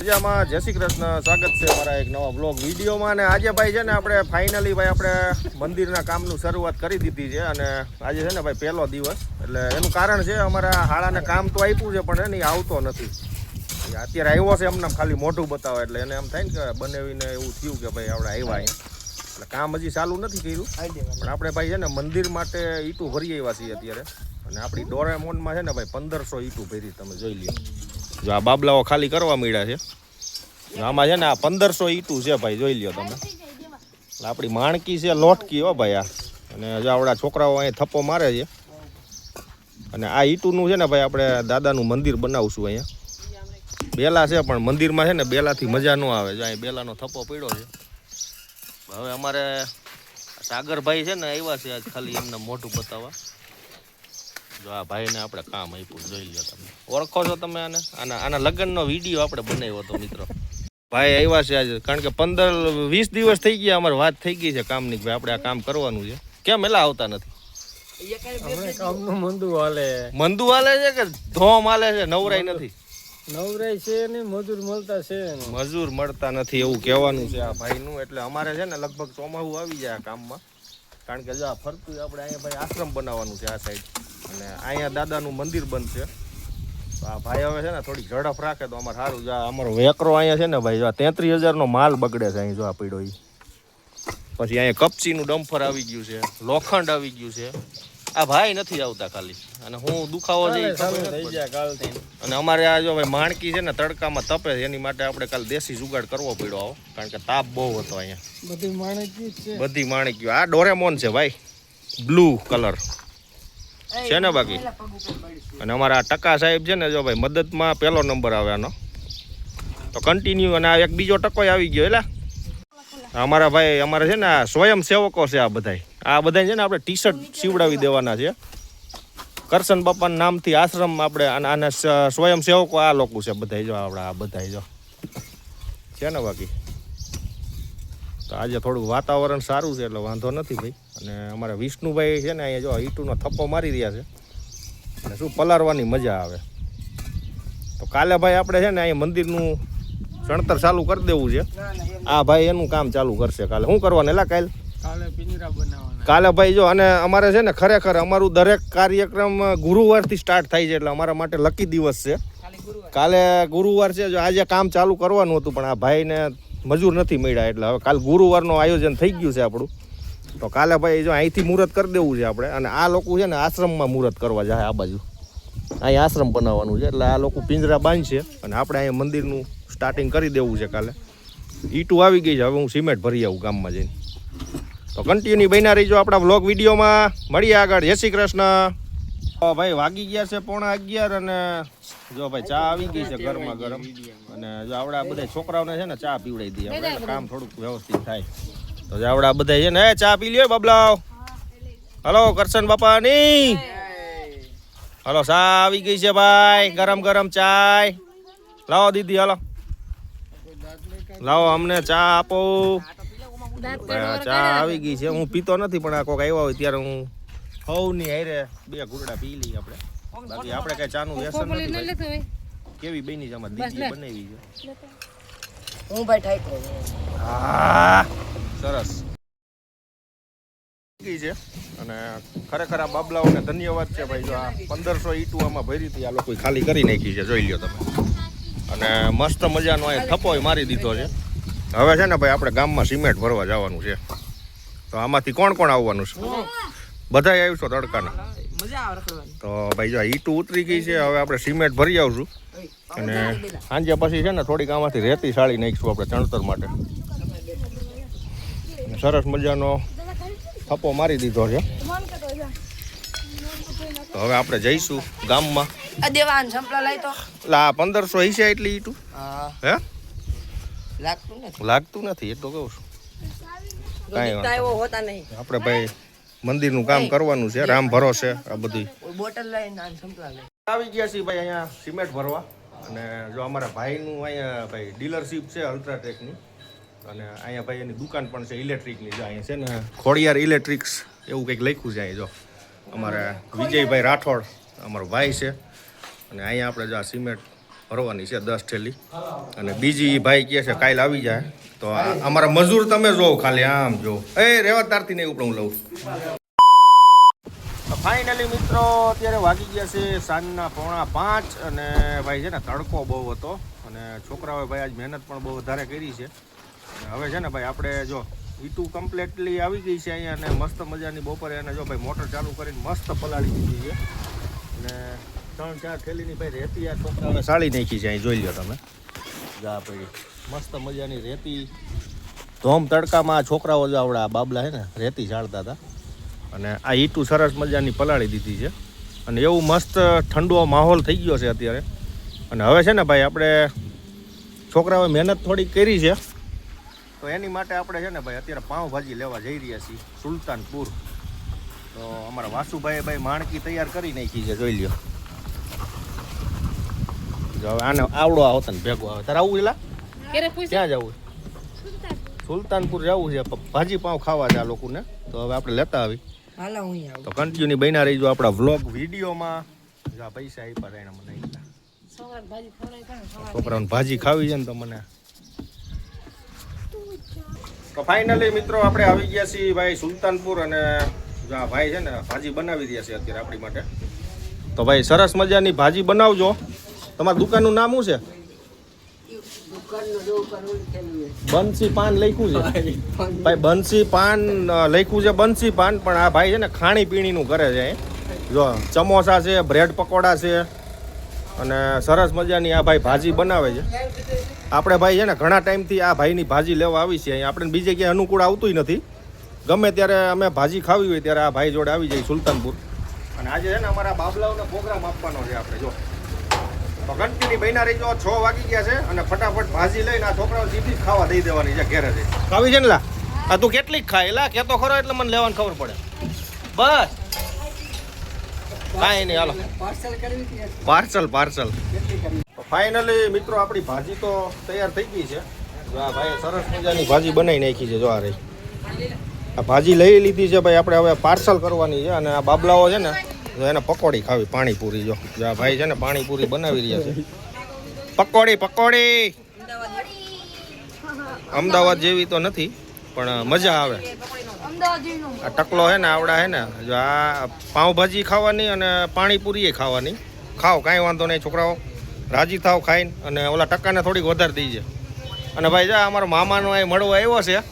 મજામાં જય શ્રી કૃષ્ણ. સ્વાગત છે મારા એક નવા બ્લોગ વિડીયોમાં. અને આજે ભાઈ છે ને આપણે ફાઇનલી ભાઈ આપણે મંદિરના કામનું શરૂઆત કરી દીધી છે. અને આજે છે ને ભાઈ પહેલો દિવસ, એટલે એનું કારણ છે અમારા હાળાને કામ તો આપ્યું છે પણ એને આવતો નથી. અત્યારે આવ્યો છે એમને ખાલી મોઢું બતાવે એટલે એને એમ થાય ને કે બનાવીને એવું થયું કે ભાઈ આપણે આવ્યા અહીંયા, એટલે કામ હજી ચાલુ નથી કર્યું. પણ આપણે ભાઈ છે ને મંદિર માટે ઈંટું ભરી આવ્યા છીએ અત્યારે. અને આપણી ડોરેમોનમાં છે ને ભાઈ 1500 ઈંટું ભરી, તમે જોઈ લ્યો. જો આ બાબલાઓ ખાલી કરવા મળ્યા છે. આમાં છે ને આ 1500 ઈંટું છે ભાઈ, જોઈ લ્યો તમે. એટલે આપણી માણકી છે લોટકી હો ભાઈ આ. અને જો આવડા છોકરાઓ અહીં થપ્પો મારે છે. અને આ ઈંટુનું છે ને ભાઈ આપણે દાદાનું મંદિર બનાવશું અહીંયા. બેલા છે પણ મંદિરમાં છે ને બેલાથી મજા ન આવે. જો અહીં બેલાનો થપ્પો પડ્યો છે. હવે અમારે સાગરભાઈ છે ને આવ્યા છે આજ ખાલી એમને મોઢું બતાવવા. જો આ ભાઈને આપણે કામ આપ્યું, જોઈ લો તમે. ઓળખો છો તમે આને? આના લગ્નનો વિડીયો આપણે બનાવ્યો હતો મિત્રો. ભાઈ આવ્યા છે આજે, કારણ કે 15-20 દિવસ થઈ ગયા અમારે વાત થઈ ગઈ છે કામની, ભાઈ આપણે આ કામ કરવાનું છે. કેમ એલા આવતા નથી? મંદુ હાલે છે કે ધોમ હાલે છે? નવરાઈ નથી. નવરાઈ છે ને મજૂર મળતા છે, મજૂર મળતા નથી એવું કહેવાનું છે આ ભાઈનું. એટલે અમારે છે ને લગભગ ચોમાસું આવી જાય આ કામમાં, કારણ કે જો આ ફરતું આપણે અહીંયા ભાઈ આશ્રમ બનાવવાનું છે આ સાઈડ. અને અહીંયા દાદાનું મંદિર બનશે. તો આ ભાઈ હવે છે ને થોડી ઝડપ રાખે તો અમારે સારું. જો અમારો વેકરો અહીંયા છે ને ભાઈ, જો 33,000નો માલ બગડે છે અહીં. જો આ પીડો પછી અહીંયા કપચીનું ડમ્ફર આવી ગયું છે, લોખંડ આવી ગયું છે. આ ભાઈ નથી આવતા ખાલી, અને હું દુખાવો અને અમારે આ જો ભાઈ માણકી છે ને તડકામાં તપે છે, એની માટે આપણે કાલે દેશી જુગાડ કરવો પડ્યો આવો, કારણ કે તાપ બહુ હતો અહીંયા. બધી માણકી. આ ડોરેમોન છે ભાઈ, બ્લુ કલર છે ને બાકી. અને અમારા ટકા સાહેબ છે ને જો ભાઈ મદદમાં પહેલો નંબર આવે આનો, તો કન્ટિન્યુ. અને આ એક બીજો ટકો આવી ગયો. એટલે અમારા ભાઈ અમારે છે ને આ સ્વયંસેવકો છે આ બધા. આ બધા છે ને આપણે ટી શર્ટ સીવડાવી દેવાના છે કરશન બાપાના નામથી આશ્રમ. આપણે આને સ્વયંસેવકો આ લોકો છે બધા. જો આપણે આ બધા જો છે ને બાકી. તો આજે થોડું વાતાવરણ સારું છે એટલે વાંધો નથી ભાઈ. અને અમારા વિષ્ણુભાઈ છે ને અહીંયા જો ઈંટુનો થપ્પો મારી રહ્યા છે, અને શું પલારવાની મજા આવે. તો કાલે ભાઈ આપણે છે ને અહીંયા મંદિરનું ચણતર ચાલુ કરી દેવું છે. આ ભાઈ એનું કામ ચાલુ કરશે કાલે. શું કરવાનું એલા કાલે? કાલે ભાઈ જો. અને અમારે છે ને ખરેખર અમારું દરેક કાર્યક્રમ ગુરુવારથી સ્ટાર્ટ થાય છે, એટલે અમારા માટે લકી દિવસ છે. કાલે ગુરુવાર છે. જો આજે કામ ચાલુ કરવાનું હતું પણ આ ભાઈને મજૂર નથી મળ્યા, એટલે હવે કાલે ગુરુવારનું આયોજન થઈ ગયું છે આપણું. તો કાલે ભાઈ જો અહીંથી મુહૂર્ત કરી દેવું છે આપણે. અને આ લોકો છે ને આશ્રમમાં મુહૂર્ત કરવા જાય આ બાજુ. અહીં આશ્રમ બનાવવાનું છે, એટલે આ લોકો પિંજરા બાંધશે અને આપણે અહીંયા મંદિરનું સ્ટાર્ટિંગ કરી દેવું છે કાલે. ઈંટું આવી ગઈ છે, હવે હું સિમેન્ટ ભરી આવું ગામમાં જઈને. તો કન્ટિન્યુ બન્યા રહીજો આપણા વ્લોગ વિડીયોમાં. મળીએ આગળ. જય શ્રી કૃષ્ણ. ભાઈ વાગી ગયા છે 11:30 અને જો ભાઈ ચા આવી ગઈ છે ગરમા ગરમ. અને જો આવડા બધા છોકરાઓને છે ને ચા પીવડાવી દઈએ આપણે, કામ થોડુંક વ્યવસ્થિત થાય. તો જો આવડા બધા છે ને ચા પી લ્યો બાબલાઓ. હલો કરશન બાપાની. હલો ચા આવી ગઈ છે ભાઈ, ગરમ ગરમ ચાય. લાવો દીદી, હાલો લાવો અમને ચા આપો. ચા આવી ગઈ છે. હું પીતો નથી પણ આ કોઈક આવ્યા હોય ત્યારે હું હવની હારે 2 ઘૂંટડા પી લઈએ આપણે. બાકી આપણે કઈ ચાનું વ્યસન નથી. કેવી બની છે અમારી દીદી બનાવી છે. હું ભાઈ ઠાઈ હા સરસ છે. અને ખરેખર આ બાબલાઓને ધન્યવાદ છે ભાઈ. જો આ 1500 ઈંટું આમાં ભરી હતી, આ લોકો ખાલી કરી નાખી છે, જોઈ લ્યો તમે. અને મસ્ત મજાનો અહીં થપ્પો મારી દીધો છે. હવે છે ને ભાઈ આપણે ગામમાં સિમેન્ટ ભરવા જવાનું છે. તો આમાંથી કોણ કોણ આવવાનું છે? બધા આવીશું તડકાના. તો ભાઈ જો ઈંટું ઉતરી ગઈ છે, હવે આપણે સિમેન્ટ ભરી આવશું. અને સાંજે પછી છે ને થોડીક આમાંથી રેતી સાળી નાખીશું આપણે ચણતર માટે. સરસ મજાનો થપ્પો મારી દીધો છે. તો હવે આપણે જઈશું ગામમાં. દેવાન સંપલા લાઈ તો લા 1500 હિસ્સા એટલી ઈંટું હે લાગતું નથી એટલું કહું છું. કાંઈ હોતા નહીં. આપણે ભાઈ મંદિરનું કામ કરવાનું છે, રામ ભરોસે આ બધું. બોટલ લઈને સંપલા લઈ આવી ગયા છીએ ભાઈ અહીંયા સિમેન્ટ ભરવા. અને જો અમારા ભાઈનું અહીંયા ભાઈ ડીલરશીપ છે અલ્ટ્રાટેકની. અને અહીંયા ભાઈ એની દુકાન પણ છે ઇલેક્ટ્રિકની. જો અહીંયા છે ને ખોડિયાર ઇલેક્ટ્રિક્સ એવું કંઈક લખ્યું છે અહીં. જો અમારા વિજયભાઈ રાઠોડ અમારો ભાઈ છે. અને અહીંયા આપણે જો આ સિમેન્ટ ભરવાની છે 10 થેલી. અને બીજી ભાઈ કહે છે કાલે આવી જાય. તો અમારા મજૂર તમે જોવો ખાલી આમ જો રેવા તારથી નહીં ઉપર હું લઉં. ફાઇનલી મિત્રો અત્યારે વાગી ગયા છે સાંજના 4:45 અને ભાઈ છે ને તડકો બહુ હતો અને છોકરાઓએ ભાઈ આજ મહેનત પણ બહુ વધારે કરી છે. અને હવે છે ને ભાઈ આપણે જો ઈટું કમ્પ્લીટલી આવી ગઈ છે અહીંયા અને મસ્ત મજાની બપોરે અને જો ભાઈ મોટર ચાલુ કરીને મસ્ત પલાળી દીધી છે. અને 3-4 થેલીની ભાઈ રેતી આ છોકરાઓએ સાળી નાખી છે અહીં જોઈ લો તમે. જા ભાઈ મસ્ત મજાની રેતી ધોમ તડકામાં છોકરાઓ જો આવડા બાબલા છે ને રેતી ચાળતા હતા. અને આ ઈટું સરસ મજાની પલાળી દીધી છે અને એવું મસ્ત ઠંડો માહોલ થઈ ગયો છે અત્યારે. અને હવે છે ને ભાઈ આપણે છોકરાઓએ મહેનત થોડી કરી છે તો એની માટે આપણે છે ને ભાઈ અત્યારે પાઉંભાજી લેવા જઈ રહ્યા છીએ સુલતાનપુર. તો અમારા વાસુભાઈએ ભાઈ માણકી તૈયાર કરી નાખી છે જોઈ લ્યો. જો હવે આને આવડો આવતા ને ભેગો આવે તારે આવું એલા ક્યાં જવું? સુલતાનપુર જવું છે ભાજી પાઉં ખાવા છે આ લોકોને. તો હવે આપણે લેતા આવી હાલો હું આવું. તો કન્ટિન્યુ બન્યા રહીજો આપણા વ્લોગ વિડીયોમાં. જા પૈસા આપ્યા હતા એને મને છોકરાઓને ભાજી ખાવી છે ને તો મને. તો ફાઇનલી મિત્રો આપણે આવી ગયા છીએ ભાઈ સુલતાનપુર અને જા ભાઈ છે ને ભાજી બનાવી રહ્યા છે અત્યારે આપણી માટે. તો ભાઈ સરસ મજાની ભાજી બનાવજો. તમારી દુકાનનું નામ શું છે? બંસી પાન લખ્યું છે ભાઈ. બંસી પાન લખ્યું છે બંસી પાન. પણ આ ભાઈ છે ને ખાણી પીણીનું કરે છે. જો સમોસા છે, બ્રેડ પકોડા છે અને સરસ મજાની આ ભાઈ ભાજી બનાવે છે. આપણે ભાઈ છે ને ઘણા ટાઈમથી આ ભાઈની ભાજી લેવા આવી છે. અહીંયા આપણે બીજે ક્યાંય અનુકૂળ આવતું નથી. ગમે ત્યારે અમે ભાજી ખાવી હોય ત્યારે આ ભાઈ જોડે આવી જાય સુલતાનપુર. અને આજે છે ને અમારા બાબલાઓનો પ્રોગ્રામ આપવાનો છે આપણે. જો તો કન્ટિન્યુ બન્યા રહીજો. 6 વાગી ગયા છે અને ફટાફટ ભાજી લઈને આ છોકરાઓ સીધી ખાવા દઈ દેવાની છે ઘેરે જઈ. ખાવી છે ને લા? આ તું કેટલીક ખાય એલા કેતો ખરો એટલે મને લેવાની ખબર પડે. બસ કાંઈ નહીં હાલો પાર્સલ. ફાઇનલી મિત્રો આપણી ભાજી તો તૈયાર થઈ ગઈ છે. જો આ ભાઈ સરસ મજાની ભાજી બનાવી નાખી છે. જો આ રહી આ ભાજી લઈ લીધી છે ભાઈ. આપણે હવે પાર્સલ કરવાની છે. અને આ બાબલાઓ છે ને એને પકોડી ખાવી પાણીપુરી. જો આ ભાઈ છે ને પાણીપુરી બનાવી રહ્યા છે. પકોડી અમદાવાદ જેવી તો નથી પણ મજા આવે. આ ટકલો છે ને આવડા છે ને જો આ પાઉંભાજી ખાવાની અને પાણીપુરી ખાવાની. ખાઓ કાંઈ વાંધો નહીં છોકરાઓ, રાજી થાવ ખાઈને. અને ઓલા ટકાને થોડીક વધારે દઈજે. અને ભાઈ જા અમારો મામાનો અહીં મળવા આવ્યો છે.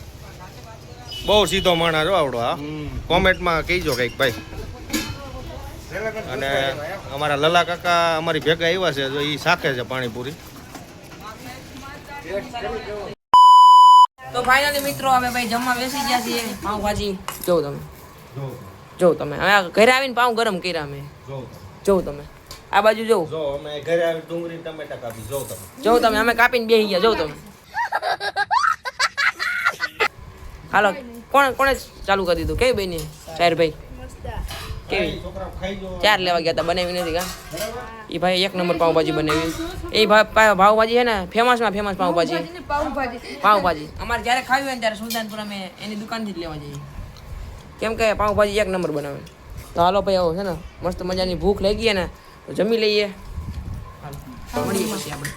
બહુ સીધો માણસ જો આવડો. હા કોમેન્ટમાં કહીજો કંઈક ભાઈ. અને અમારા લલા કાકા અમારી ભેગા આવ્યા છે. જો એ શાખે છે પાણીપુરી. તો ફાઇનલી મિત્રો હવે ભાઈ જમવા બેસી ગયા છીએ. પાઉંભાજી જો તમે હવે ઘરે આવીને પાઉં ગરમ કર્યા અમે. જો તમે આ બાજુ જો અમે ઘરે આવી ડુંગળી ટમેટા કાપી. જો તમે અમે કાપીને બેસી ગયા. જો તમે હાલો કોણે ચાલુ કરી દીધું? કેવી બની ચાર ભાઈ? કેવી 4 લેવા ગયા હતા, બનાવી નથી કા? એ ભાઈ 1 નંબર પાઉંભાજી બનાવી. એ પાઉંભાજી છે ને ફેમસ પાઉંભાજી. અમારે જ્યારે ખાવી હોય ને ત્યારે સુલતાનપુર અમે એની દુકાનથી જ લેવા જઈએ, કેમ કે પાઉંભાજી 1 નંબર બનાવે. તો હાલો ભાઈ આવો છે ને મસ્ત મજાની ભૂખ લાગી ને તો જમી લઈએ. હાલો મળીએ પછી આપણે.